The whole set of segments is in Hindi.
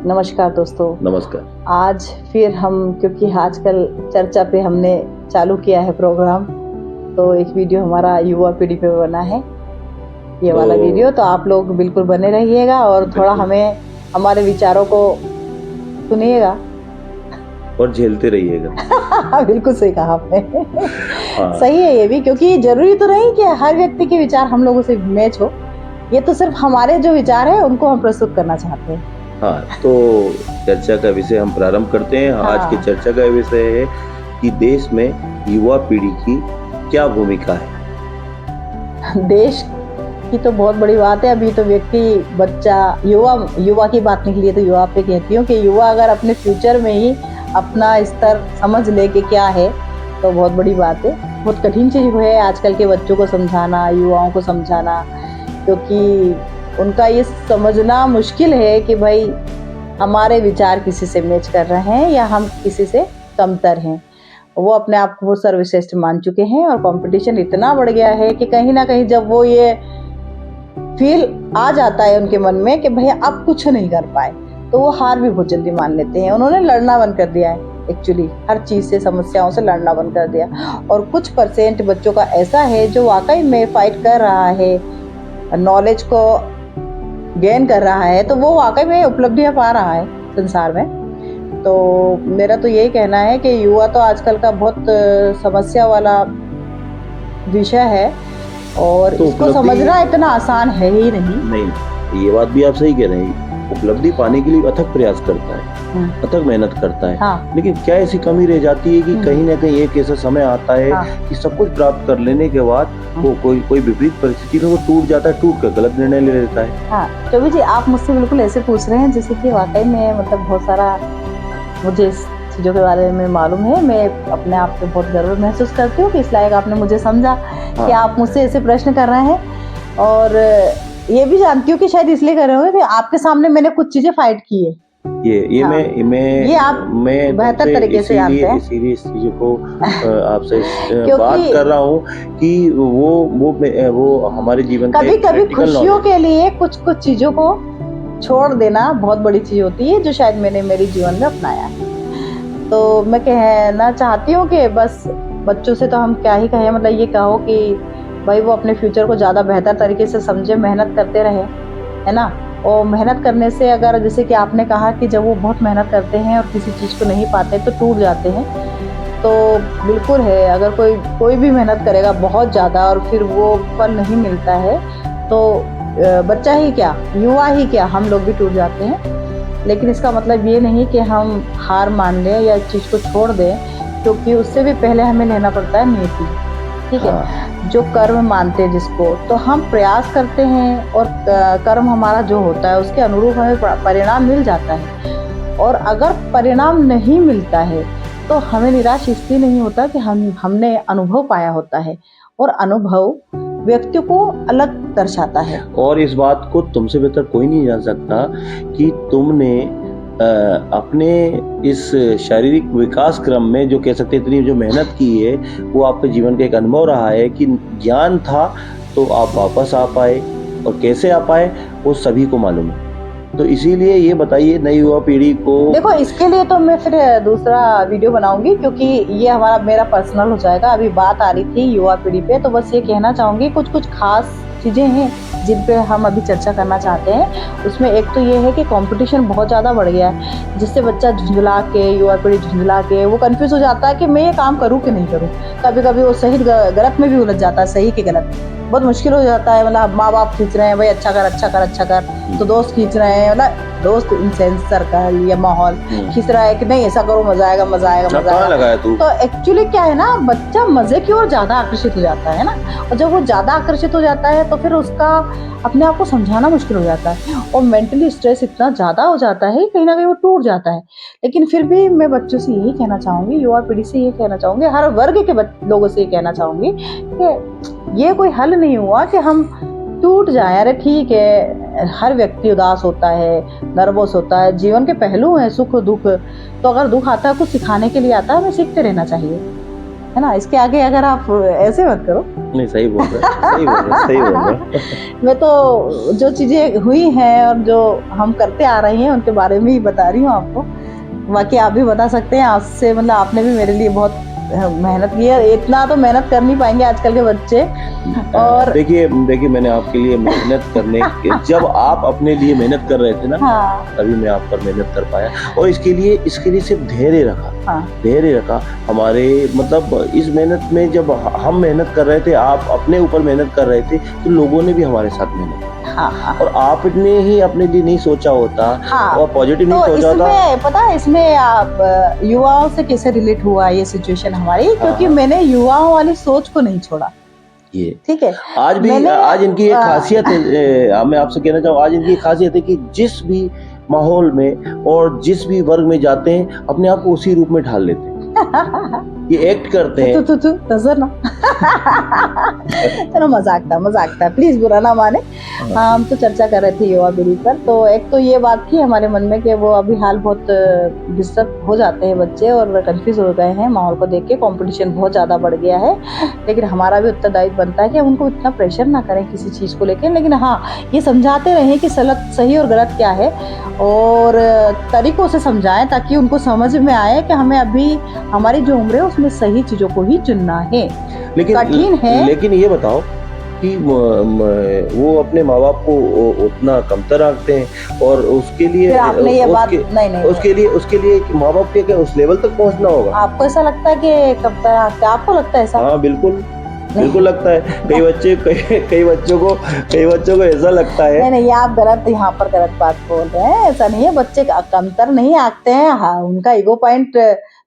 नमस्कार दोस्तों। नमस्कार। आज फिर हम, क्योंकि आजकल चर्चा पे हमने चालू किया है प्रोग्राम, तो एक वीडियो हमारा युवा पीढ़ी पे बना है, ये वाला वीडियो। तो आप लोग बिल्कुल बने रहिएगा और थोड़ा हमें हमारे विचारों को सुनिएगा और झेलते रहिएगा। बिल्कुल सही कहा आपने। हाँ। सही है ये भी, क्योंकि जरूरी तो नहीं कि हर व्यक्ति के विचार हम लोगों से मैच हो। ये तो सिर्फ हमारे जो विचार है उनको हम प्रस्तुत करना चाहते हैं। हाँ, तो चर्चा का विषय हम प्रारंभ करते हैं। हाँ। आज की चर्चा का विषय है कि देश में युवा पीढ़ी की क्या भूमिका है। देश की तो बहुत बड़ी बात है। अभी तो व्यक्ति, बच्चा, युवा की बात निकली है तो युवा पे कहती हूँ कि युवा अगर अपने फ्यूचर में ही अपना स्तर समझ ले कि क्या है तो बहुत बड़ी बात है। बहुत कठिन चीज़ है आजकल के बच्चों को समझाना, युवाओं को समझाना, क्योंकि उनका ये समझना मुश्किल है कि भाई हमारे विचार किसी से मैच कर रहे हैं या हम किसी से कमतर हैं। वो अपने आप को सर्वश्रेष्ठ मान चुके हैं और कंपटीशन इतना बढ़ गया है कि कहीं ना कहीं जब वो ये फील आ जाता है उनके मन में कि भैया अब कुछ नहीं कर पाए, तो वो हार भी बहुत जल्दी मान लेते हैं। उन्होंने लड़ना बंद कर दिया है, एक्चुअली हर चीज़ से, समस्याओं से लड़ना बंद कर दिया। और कुछ परसेंट बच्चों का ऐसा है जो वाकई में फाइट कर रहा है, नॉलेज को गेन कर रहा है, तो वो वाकई में उपलब्धियां पा रहा है संसार में। तो मेरा तो यही कहना है कि युवा तो आजकल का बहुत समस्या वाला विषय है और तो इसको समझना इतना आसान है ही नहीं। ये बात भी आप सही कह रहे हैं। उपलब्धि पाने के लिए अथक प्रयास करता है, अथक मेहनत करता है। हाँ। लेकिन क्या ऐसी कमी रह जाती है कि कहीं ना कहीं एक ऐसा समय आता है कि सब कुछ प्राप्त कर लेने के बाद वो कोई विपरीत परिस्थिति में वो टूट जाता है, टूट कर गलत निर्णय ले लेता है। हाँ चौबी जी, आप मुझसे बिल्कुल ऐसे पूछ रहे हैं जैसे कि वाकई में मतलब बहुत सारा मुझे इस चीज़ों के बारे में मालूम है। मैं अपने आप पे बहुत गर्व महसूस करती हूँ कि इस लायक आपने मुझे समझा कि आप मुझसे ऐसे प्रश्न कर रहे हैं। और ये भी जानती हूँ कि शायद इसलिए कर रहे होंगे कि आपके सामने मैंने कुछ चीजें फाइट की है। ये हाँ। ये आप बेहतर तरीके से जानते हैं, इसीलिए इस चीजों को आपसे बात कर रहा हूँ कि वो हमारे जीवन कभी कभी खुशियों के लिए कुछ चीजों को छोड़ देना बहुत बड़ी चीज होती है, जो शायद मैंने मेरे जीवन में अपनाया है। तो मैं कहना चाहती हूँ कि बस बच्चों से तो हम क्या ही कहें, मतलब ये कहो कि भाई वो अपने फ्यूचर को ज़्यादा बेहतर तरीके से समझे, मेहनत करते रहे, है ना। और मेहनत करने से, अगर जैसे कि आपने कहा कि जब वो बहुत मेहनत करते हैं और किसी चीज़ को नहीं पाते तो टूट जाते हैं, तो बिल्कुल है, अगर कोई भी मेहनत करेगा बहुत ज़्यादा और फिर वो फल नहीं मिलता है तो बच्चा ही क्या, युवा ही क्या, हम लोग भी टूट जाते हैं। लेकिन इसका मतलब ये नहीं कि हम हार मान लें या इस चीज़ को छोड़ दें, क्योंकि उससे भी पहले हमें लेना पड़ता है नीति, ठीक है। जो कर्म मानते हैं जिसको, तो हम प्रयास करते हैं और कर्म हमारा जो होता है उसके अनुरूप हमें परिणाम मिल जाता है। और अगर परिणाम नहीं मिलता है तो हमें निराश इसलिए नहीं होता कि हमने अनुभव पाया होता है, और अनुभव व्यक्ति को अलग दर्शाता है। और इस बात को तुमसे बेहतर कोई नहीं जान सकता कि तुमने अपने इस शारीरिक विकास क्रम में, जो कह सकते इतनी जो मेहनत की है, वो आपके जीवन का एक अनुभव रहा है कि ज्ञान था तो आप वापस आ पाए, और कैसे आ पाए वो सभी को मालूम है। तो इसीलिए ये बताइए नई युवा पीढ़ी को। देखो, इसके लिए तो मैं फिर दूसरा वीडियो बनाऊंगी, क्योंकि ये मेरा पर्सनल हो जाएगा। अभी बात आ रही थी युवा पीढ़ी पे, तो बस ये कहना चाहूंगी कुछ खास चीज़ें हैं जिन पे हम अभी चर्चा करना चाहते हैं। उसमें एक तो ये है कि कंपटीशन बहुत ज़्यादा बढ़ गया है, जिससे बच्चा झुंझला के, युवा पीढ़ी झुंझला के वो कंफ्यूज हो जाता है कि मैं ये काम करूँ कि नहीं करूँ। कभी कभी वो सही गलत में भी उलझ जाता है, सही के गलत बहुत मुश्किल हो जाता है। मतलब माँ बाप खींच रहे हैं भाई अच्छा कर अच्छा कर अच्छा कर, तो दोस्त खींच रहे हैं, मतलब दोस्त इन सेंस सर्कल या माहौल खींच रहा है कि नहीं ऐसा करो, मजा आएगा मजा आएगा मजा आएगा। तो एक्चुअली क्या है ना, बच्चा मजे की ओर ज्यादा आकर्षित हो जाता है ना, और जब वो ज्यादा आकर्षित हो जाता है तो फिर उसका अपने आप को समझाना मुश्किल हो जाता है, और मेंटली स्ट्रेस इतना ज्यादा हो जाता है कहीं ना कहीं वो टूट जाता है। लेकिन फिर भी मैं बच्चों से यही कहना चाहूंगी, युवा पीढ़ी से ये कहना चाहूंगी, हर वर्ग के लोगों से ये कहना चाहूंगी कि ये कोई हल नहीं हुआ कि हम टूट जाए। अरे ठीक है, हर व्यक्ति उदास होता है, नर्वस होता है, जीवन के पहलू हैं सुख दुख। तो अगर दुख आता है कुछ सिखाने के लिए आता है, हमें सीखते रहना चाहिए, है ना। इसके आगे अगर आप ऐसे मत करो। नहीं, सही बोल रहे हैं, सही बोल रहे हैं, सही बोल रहे हैं। मैं तो जो चीजें हुई हैं और जो हम करते आ रहे हैं उनके बारे में ही बता रही हूँ आपको। बाकी आप भी बता सकते हैं, आपसे मतलब आपने भी मेरे लिए बहुत मेहनत की है। इतना तो मेहनत कर नहीं पाएंगे आजकल के बच्चे। और देखिए मैंने आपके लिए मेहनत करने जब आप अपने लिए मेहनत कर रहे थे ना, हाँ तभी मैं आप पर मेहनत कर पाया। और इसके लिए सिर्फ धैर्य रखा, हाँ धैर्य रखा। हमारे मतलब इस मेहनत में जब हम मेहनत कर रहे थे, आप अपने ऊपर मेहनत कर रहे थे, तो लोगों ने भी हमारे साथ मेहनत की। हाँ और आपने ही अपने लिए नहीं सोचा होता हाँ। और पॉजिटिव नहीं तो सोचा होता। इसमें पता है, इसमें आप युवाओं से कैसे रिलेट हुआ ये सिचुएशन हमारी, क्योंकि हाँ। मैंने युवाओं वाली सोच को नहीं छोड़ा। ये ठीक है, आज भी मैंने आज इनकी एक खासियत है, मैं आपसे कहना चाहूँ, आज इनकी खासियत है कि जिस भी माहौल में और जिस भी वर्ग में जाते हैं, अपने आप को उसी रूप में ढाल लेते हैं। ये एक्ट करते हैं। तू नजर ना। चलो मजाक था, प्लीज बुरा ना माने। हम तो चर्चा कर रहे थे युवा पीढ़ी पर। तो एक तो ये बात थी हमारे मन में कि वो अभी हाल बहुत डिस्टर्ब हो जाते हैं बच्चे और कंफ्यूज हो गए हैं माहौल को देख के। कंपटीशन बहुत ज़्यादा बढ़ गया है, लेकिन हमारा भी उत्तरदायित्व बनता है कि हम उनको इतना प्रेशर ना करें किसी चीज़ को लेकर। लेकिन हाँ, ये समझाते रहें कि सही और गलत क्या है, और तरीकों से समझाएं ताकि उनको समझ में आए कि हमें अभी हमारी जो उम्र है उसमें सही चीज़ों को ही चुनना है। कठिन है, लेकिन ये बताओ कि वो अपने माँ बाप को उतना कमतर रखते हैं, और उसके लिए फिर आपने ये बात नहीं उसके लिए माँ बाप के क्या उस लेवल तक पहुंचना होगा? आपको ऐसा लगता है कि कमतर रखते हैं? आपको लगता है ऐसा? हाँ बिल्कुल लगता है। कई बच्चों को ऐसा लगता है। नहीं, ये आप यहाँ पर गलत बात बोल रहे हैं। ऐसा नहीं है, बच्चे कमतर नहीं आंकते हैं। हाँ, उनका ईगो पॉइंट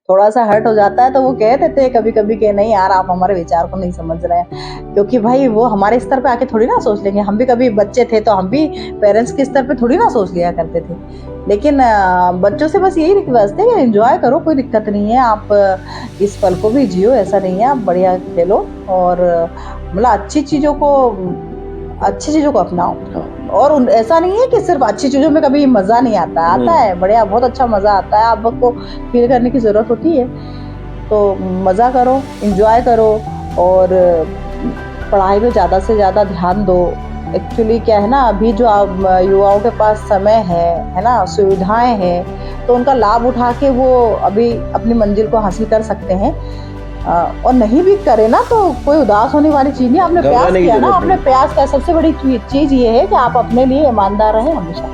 थोड़ा सा हर्ट हो जाता है तो वो कह देते हैं कभी कभी कि नहीं यार, आप हमारे विचार को नहीं समझ रहे हैं। क्योंकि भाई वो हमारे स्तर पे आके थोड़ी ना सोच लेंगे। हम भी कभी बच्चे थे तो हम भी पेरेंट्स के स्तर पे थोड़ी ना सोच लिया करते थे। लेकिन बच्चों से बस यही रिक्वेस्ट है कि एंजॉय करो, कोई दिक्कत नहीं है। आप इस पल को भी जियो, ऐसा नहीं है। आप बढ़िया खेलो और मतलब अच्छी चीज़ों को अपनाओ। और ऐसा नहीं है कि सिर्फ अच्छी चीज़ों में कभी मज़ा नहीं आता है, बढ़िया बहुत अच्छा मज़ा आता है। आपको फील करने की ज़रूरत होती है, तो मज़ा करो, एंजॉय करो और पढ़ाई पे ज़्यादा से ज़्यादा ध्यान दो। एक्चुअली क्या है ना, अभी जो आप युवाओं के पास समय है ना, सुविधाएं हैं, तो उनका लाभ उठा के वो अभी अपनी मंजिल को हासिल कर सकते हैं। और नहीं भी करे ना तो कोई उदास होने वाली चीज़ नहीं। आपने प्रयास किया ना, आपने प्रयास किया। सबसे बड़ी चीज़ ये है कि आप अपने लिए ईमानदार रहें हमेशा।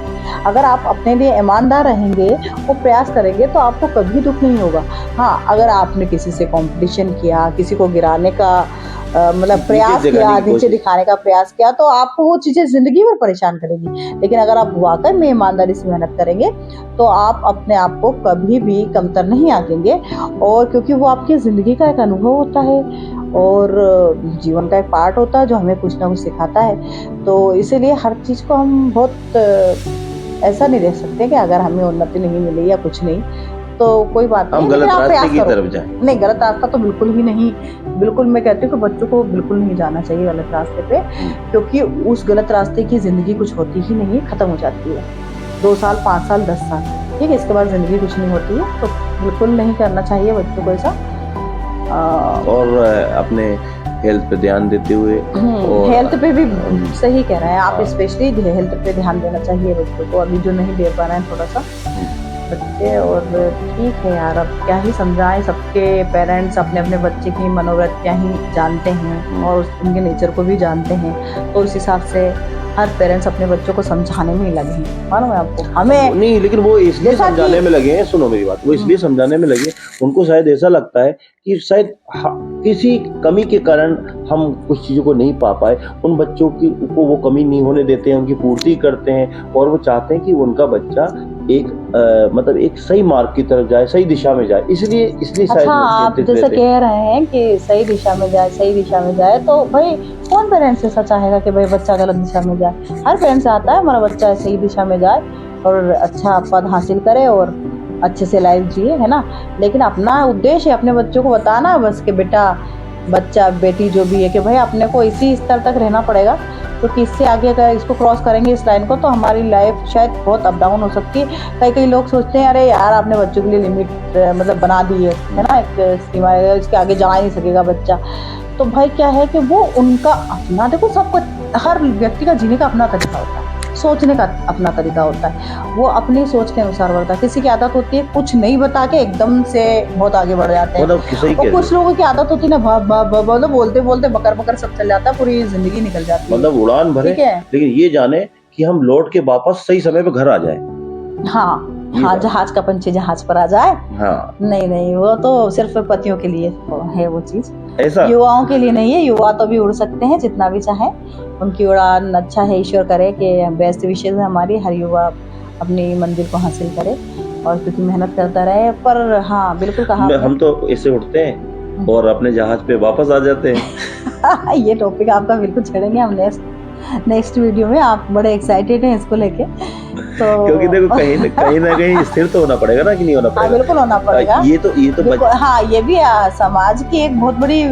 अगर आप अपने लिए ईमानदार रहेंगे, वो प्रयास करेंगे, तो आपको कभी दुख नहीं होगा। हाँ, अगर आपने किसी से कंपटीशन किया, किसी को गिराने का मतलब प्रयास किया, नीचे दिखाने का प्रयास किया, तो आपको वो चीज़ें जिंदगी भर परेशान करेगी। लेकिन अगर आप वाकई में ईमानदारी से मेहनत करेंगे तो आप अपने आप को कभी भी कमतर नहीं आंकेंगे। और क्योंकि वो आपकी ज़िंदगी का एक अनुभव होता है और जीवन का एक पार्ट होता है जो हमें कुछ ना कुछ सिखाता है। तो इसीलिए हर चीज़ को हम बहुत ऐसा नहीं देख सकते कि अगर हमें उन्नति नहीं मिली या कुछ नहीं तो कोई बात नहीं, गलत रास्ते की तरफ जाएं। नहीं, गलत रास्ता तो बिल्कुल ही नहीं। बिल्कुल मैं कहती हूँ कि बच्चों को बिल्कुल नहीं जाना चाहिए गलत रास्ते पे, क्योंकि उस गलत रास्ते की जिंदगी कुछ होती ही नहीं, खत्म हो जाती है। 2 साल, 5 साल, 10 साल, ठीक है, इसके बाद जिंदगी कुछ नहीं होती है। तो बिल्कुल नहीं करना चाहिए बच्चों को ऐसा। और अपने हेल्थ पे ध्यान देते हुए, और हेल्थ पे भी सही कह रहे हैं आप, स्पेशली हेल्थ पे ध्यान देना चाहिए बच्चों को, अभी जो नहीं दे पा रहे हैं थोड़ा सा बच्चे। और ठीक है यार, अब क्या ही समझाएं, सबके पेरेंट्स अपने अपने बच्चे की मनोवृत्तियाँ ही जानते हैं और उनके नेचर को भी जानते हैं। तो उस हिसाब से हर पेरेंट्स अपने बच्चों को समझाने में ही लगे हैं। मालूम है आपको, हमें नहीं, लेकिन वो इसलिए समझाने में लगे हैं, सुनो मेरी बात, वो इसलिए समझाने में लगे, उनको शायद ऐसा लगता है कि शायद किसी कमी के कारण हम कुछ चीज़ों को नहीं पा पाए। उन बच्चों की को वो कमी नहीं होने देते हैं, उनकी पूर्ति करते हैं, और वो चाहते हैं कि उनका बच्चा एक मतलब एक सही मार्ग की तरफ जाए, सही दिशा में जाए। इसलिए शायद अच्छा, आप जैसे कह रहे हैं कि सही दिशा में जाए, तो भाई कौन पेरेंट्स ऐसा चाहेगा कि भाई बच्चा गलत दिशा में जाए? हर पेरेंट्स आता है हमारा बच्चा सही दिशा में जाए और अच्छा पद हासिल करे और अच्छे से लाइफ जिए, है ना। लेकिन अपना उद्देश्य है अपने बच्चों को बताना बस कि बेटा, बच्चा बेटी जो भी है, कि भाई अपने को इसी स्तर तक रहना पड़ेगा क्योंकि इससे आगे अगर इसको क्रॉस करेंगे इस लाइन को तो हमारी लाइफ शायद बहुत अप डाउन हो सकती है। कई लोग सोचते हैं अरे यार आपने बच्चों के लिए लिमिट मतलब बना दी है ना, एक सीमा, इसके आगे जा ही नहीं सकेगा बच्चा। तो भाई क्या है कि वो उनका अपना, देखो सबको, हर व्यक्ति का जीने का अपना तरीका होता है, सोचने का अपना तरीका होता है, वो अपनी सोच के अनुसार बढ़ता है। किसी की आदत होती है कुछ नहीं बता के एकदम से बहुत आगे बढ़ जाते हैं, और कुछ लोगों की आदत होती है ना मतलब बोलते बोलते बकर बकर सब चल जाता है, पूरी जिंदगी निकल जाती है, मतलब उड़ान भरे, लेकिन ये जाने कि हम लौट के वापस सही समय पे घर आ जाए। हाँ हाँ, जहाज का पंछी जहाज पर आ जाए। हाँ। नहीं, वो तो सिर्फ पतियों के लिए है वो चीज, ऐसा युवाओं के लिए नहीं है। युवा तो भी उड़ सकते हैं जितना भी चाहे, उनकी उड़ान अच्छा है, ईश्वर करे कि बेस्ट विशेष है हमारी, हर युवा अपनी मंजिल को हासिल करे और क्योंकि मेहनत करता रहे। पर हाँ बिल्कुल कहा हम तो ऐसे उठते हैं और अपने जहाज पे वापस आ जाते हैं। ये टॉपिक आपका बिल्कुल छेड़ेंगे हम नेक्स्ट वीडियो में, आप बड़े एक्साइटेड हैं इसको लेके। तो क्योंकि देखो कहीं ना कहीं स्थिर तो होना पड़ेगा ना, कि नहीं होना पड़ेगा? हाँ बिल्कुल होना पड़ेगा। ये तो हाँ, ये भी समाज की एक बहुत बड़ी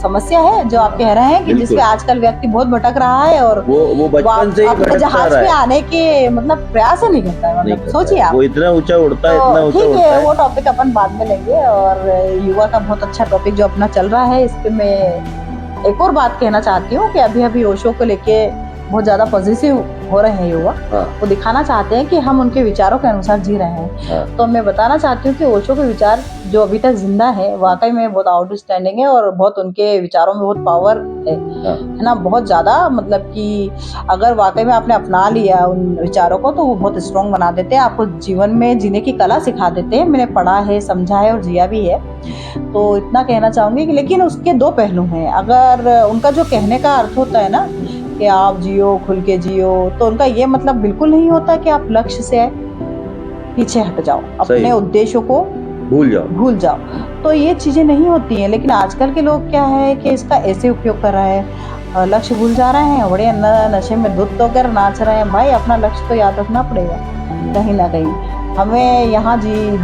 समस्या है जो आप कह रहे हैं कि जिसपे आजकल व्यक्ति बहुत भटक रहा है और वो बचपन से ही भटकता जहाज पे आने के मतलब प्रयास ही नहीं करता है। मतलब सोचिए आप, वो इतना ऊंचा उड़ता है, इतना ऊंचा उड़ता है। वो टॉपिक अपन बाद में लेंगे। और युवा का बहुत अच्छा टॉपिक जो अपना चल रहा है, इस पे मैं एक और बात कहना चाहती हूँ कि अभी ओशो को लेके बहुत ज्यादा पॉजिटिव हो रहे हैं युवा। वो दिखाना चाहते हैं कि हम उनके विचारों के अनुसार जी रहे हैं। तो मैं बताना चाहती हूँ कि ओशो के विचार जो अभी तक जिंदा है, वाकई में बहुत आउटस्टैंडिंग है और बहुत उनके विचारों में बहुत पावर है ना, बहुत ज्यादा। मतलब कि अगर वाकई में आपने अपना लिया उन विचारों को तो वो बहुत स्ट्रॉन्ग बना देते हैं, आपको जीवन में जीने की कला सिखा देते हैं। मैंने पढ़ा है, समझा है और जिया भी है। तो इतना कहना चाहूंगी कि लेकिन उसके दो पहलू हैं। अगर उनका जो कहने का अर्थ होता है ना कि आप जियो, खुल के जियो, तो उनका ये मतलब बिल्कुल नहीं होता कि आप लक्ष्य से पीछे हट जाओ, अपने उद्देश्यों को भूल जाओ। तो ये चीजें नहीं होती हैं। लेकिन आजकल के लोग क्या है कि इसका ऐसे उपयोग कर रहे हैं, लक्ष्य भूल जा रहे हैं, बड़े नशे में धुत होकर नाच रहे हैं। भाई अपना लक्ष्य तो याद रखना पड़ेगा कहीं ना कहीं। हमें यहाँ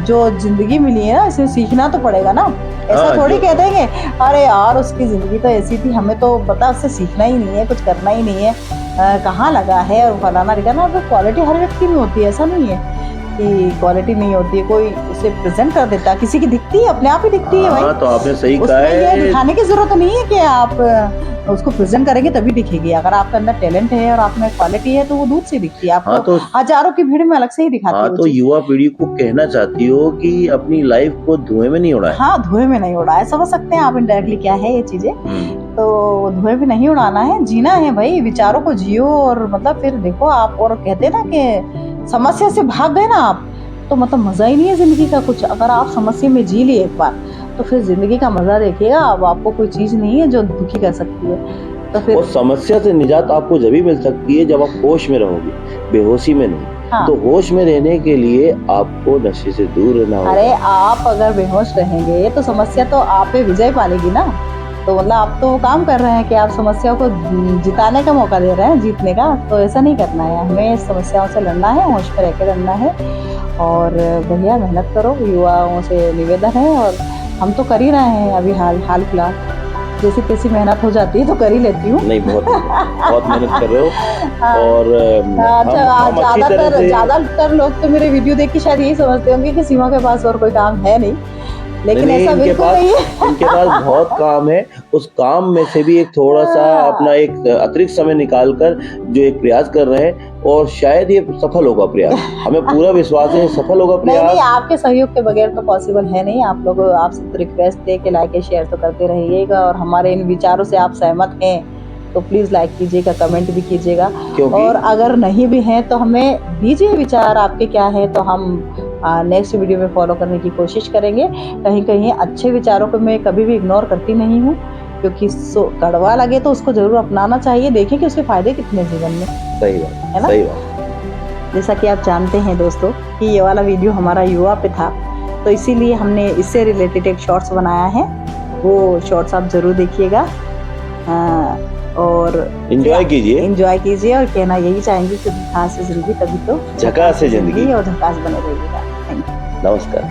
जो जिंदगी मिली है ना, इसे सीखना तो पड़ेगा ना। ऐसा थोड़ी कह देंगे अरे यार उसकी जिंदगी तो ऐसी थी, हमें तो पता, उससे सीखना ही नहीं है, कुछ करना ही नहीं है, कहाँ लगा है और फलाना ठिकाना। तो क्वालिटी हर व्यक्ति में होती है, ऐसा नहीं है कि क्वालिटी नहीं होती है। कोई उसे प्रेजेंट कर देता, किसी की दिखती है, अपने आप ही दिखती है भाई। तो आपने सही कहा है, ये दिखाने की जरूरत नहीं है कि आप उसको प्रेजेंट करेंगे तभी दिखेगी। अगर आपके अंदर टैलेंट है और आप में क्वालिटी है तो वो दूर से दिखती है आपको। तो हजारों की भीड़ में अलग से ही दिखाती है। तो युवा पीढ़ी को कहना चाहती हो कि अपनी लाइफ को धुएं में नहीं उड़ाए। हाँ, धुएं में नहीं उड़ाए, समझ सकते हैं आप इनडायरेक्टली क्या है ये चीजें। तो धुएं में नहीं उड़ाना है, जीना है भाई, विचारों को जियो। और मतलब फिर देखो आप, और कहते हैं ना कि समस्या से भाग गए ना आप तो मतलब मजा ही नहीं है जिंदगी का कुछ। अगर आप समस्या में जी लिए एक बार तो फिर जिंदगी का मजा देखिएगा। अब आपको कोई चीज नहीं है जो दुखी कर सकती है। तो फिर समस्या से निजात आपको जब भी मिल सकती है जब आप होश में रहोगे, बेहोशी में नहीं। हाँ। तो होश में रहने के लिए आपको नशे से दूर रहना होगा। अरे आप अगर बेहोश रहेंगे तो समस्या तो आप पे विजय पालेगी ना। तो मतलब आप तो काम कर रहे हैं कि आप समस्या को जिताने का मौका दे रहे हैं, जीतने का। तो ऐसा नहीं करना है, हमें समस्याओं से लड़ना है, होश में रहकर लड़ना है। और बढ़िया मेहनत करो, युवाओं से निवेदन है। और हम तो कर ही रहे हैं अभी हाल फिलहाल, जैसी तैसी मेहनत हो जाती है तो कर ही लेती हूँ। नहीं, बहुत मेहनत कर रहे हो। और ज्यादातर लोग तो मेरे वीडियो देख के शायद यही समझते होंगे कि सीमा के पास और कोई काम है नहीं, लेकिन ऐसा बिल्कुल नहीं है। इनके पास बहुत काम है। उस काम में से भी एक थोड़ा सा अपना एक अतिरिक्त समय निकालकर जो एक प्रयास कर रहे हैं, और शायद ये सफल होगा प्रयास। हमें पूरा विश्वास है सफल होगा प्रयास। नहीं, आपके सहयोग के बगैर तो पॉसिबल है नहीं। आप लोग, आपसे तो रिक्वेस्ट है कि लाइक शेयर तो करते रहिएगा। और हमारे इन विचारों से आप सहमत हैं तो प्लीज लाइक कीजिएगा, कमेंट भी कीजिएगा। और अगर नहीं भी हैं तो हमें दीजिए विचार आपके क्या है, तो हम नेक्स्ट वीडियो में फॉलो करने की कोशिश करेंगे। कहीं अच्छे विचारों को मैं कभी भी इग्नोर करती नहीं हूँ, क्योंकि कड़वा लगे तो उसको जरूर अपनाना चाहिए। देखें कि उसके फायदे कितने जीवन में। सही बात है ना, सही बात। जैसा कि आप जानते हैं दोस्तों कि ये वाला वीडियो हमारा युवा पे था, तो इसीलिए हमने इससे रिलेटेड एक शॉर्ट्स बनाया है। वो शॉर्ट्स आप जरूर देखिएगा और एंजॉय कीजिए। और कहना यही चाहेंगे कि झकास से जिंदगी, तभी तो झकास से जिंदगी और झकास बने रहिएगा। नमस्कार।